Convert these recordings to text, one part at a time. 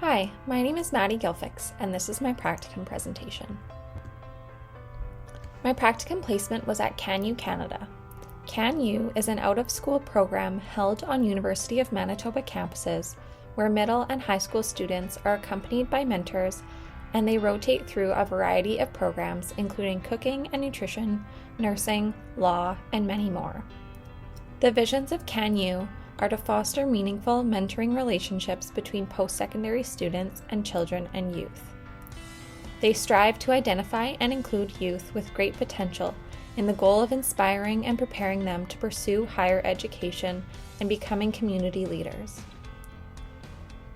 Hi, my name is Maddy Gilfix, and this is my Practicum presentation. My Practicum placement was at CanU Canada. CanU is an out-of-school program held on University of Manitoba campuses where middle and high school students are accompanied by mentors, and they rotate through a variety of programs including cooking and nutrition, nursing, law, and many more. The visions of CanU are to foster meaningful mentoring relationships between post-secondary students and children and youth. They strive to identify and include youth with great potential in the goal of inspiring and preparing them to pursue higher education and becoming community leaders.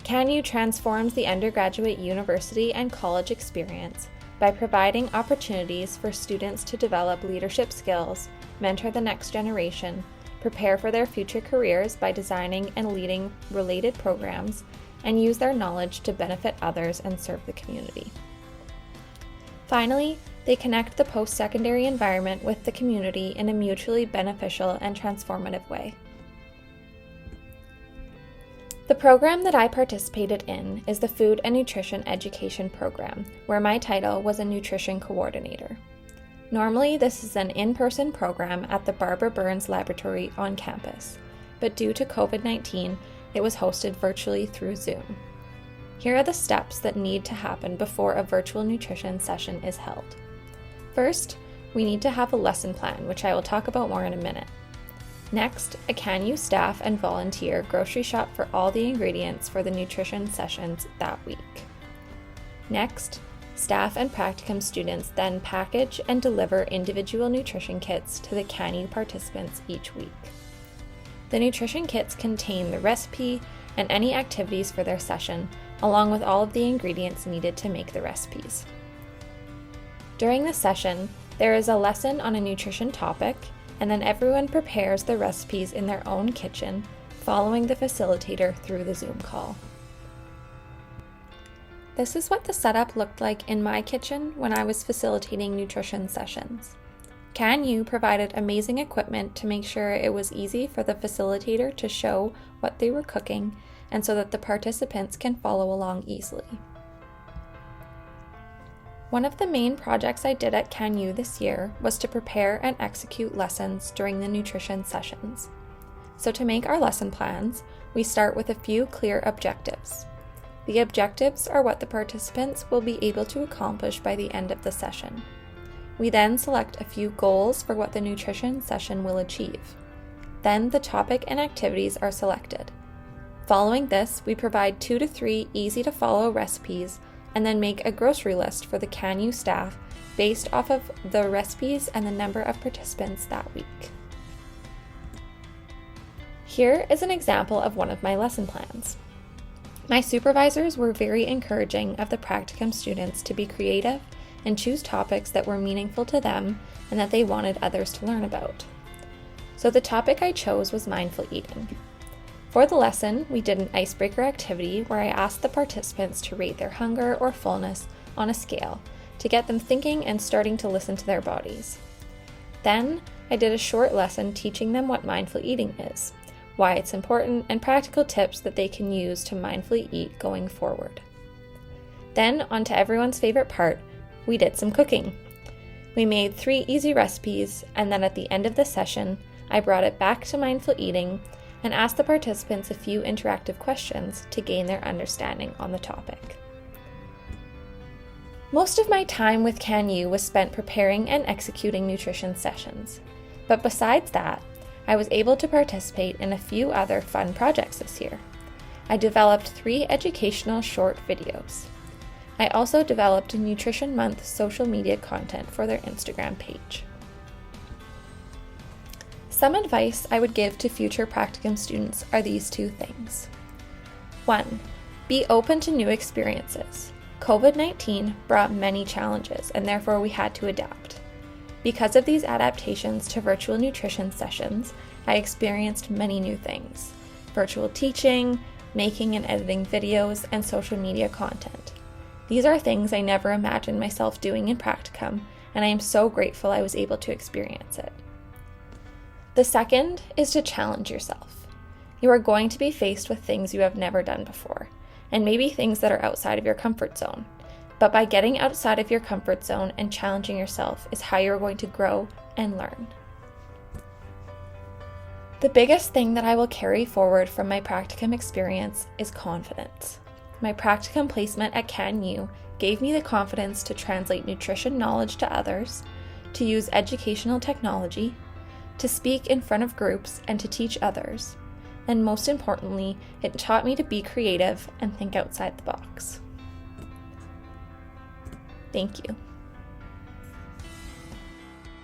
CanU transforms the undergraduate university and college experience by providing opportunities for students to develop leadership skills, mentor the next generation, prepare for their future careers by designing and leading related programs, and use their knowledge to benefit others and serve the community. Finally, they connect the post-secondary environment with the community in a mutually beneficial and transformative way. The program that I participated in is the Food and Nutrition Education Program, where my title was a Nutrition Coordinator. Normally, this is an in-person program at the Barbara Burns Laboratory on campus, but due to COVID-19, it was hosted virtually through Zoom. Here are the steps that need to happen before a virtual nutrition session is held. First, we need to have a lesson plan, which I will talk about more in a minute. Next, a CanU staff and volunteer grocery shop for all the ingredients for the nutrition sessions that week. Next, staff and Practicum students then package and deliver individual nutrition kits to the CanU participants each week. The nutrition kits contain the recipe and any activities for their session, along with all of the ingredients needed to make the recipes. During the session, there is a lesson on a nutrition topic, and then everyone prepares the recipes in their own kitchen, following the facilitator through the Zoom call. This is what the setup looked like in my kitchen when I was facilitating nutrition sessions. CanU provided amazing equipment to make sure it was easy for the facilitator to show what they were cooking and so that the participants can follow along easily. One of the main projects I did at CanU this year was to prepare and execute lessons during the nutrition sessions. So to make our lesson plans, we start with a few clear objectives. The objectives are what the participants will be able to accomplish by the end of the session. We then select a few goals for what the nutrition session will achieve. Then the topic and activities are selected. Following this, we provide 2 to 3 easy-to-follow recipes and then make a grocery list for the CanU staff based off of the recipes and the number of participants that week. Here is an example of one of my lesson plans. My supervisors were very encouraging of the Practicum students to be creative and choose topics that were meaningful to them and that they wanted others to learn about. So the topic I chose was mindful eating. For the lesson, we did an icebreaker activity where I asked the participants to rate their hunger or fullness on a scale to get them thinking and starting to listen to their bodies. Then, I did a short lesson teaching them what mindful eating is, why it's important, and practical tips that they can use to mindfully eat going forward. Then, on to everyone's favorite part, we did some cooking. We made 3 easy recipes, and then at the end of the session, I brought it back to mindful eating and asked the participants a few interactive questions to gain their understanding on the topic. Most of my time with CanU was spent preparing and executing nutrition sessions, but besides that, I was able to participate in a few other fun projects this year. I developed 3 educational short videos. I also developed a Nutrition Month social media content for their Instagram page. Some advice I would give to future Practicum students are these 2 things. 1. Be open to new experiences. COVID-19 brought many challenges, and therefore we had to adapt. Because of these adaptations to virtual nutrition sessions, I experienced many new things: virtual teaching, making and editing videos, and social media content. These are things I never imagined myself doing in Practicum, and I am so grateful I was able to experience it. The second is to challenge yourself. You are going to be faced with things you have never done before, and maybe things that are outside of your comfort zone. But by getting outside of your comfort zone and challenging yourself is how you're going to grow and learn. The biggest thing that I will carry forward from my practicum experience is confidence. My practicum placement at CanU gave me the confidence to translate nutrition knowledge to others, to use educational technology, to speak in front of groups and to teach others. And most importantly, it taught me to be creative and think outside the box. Thank you.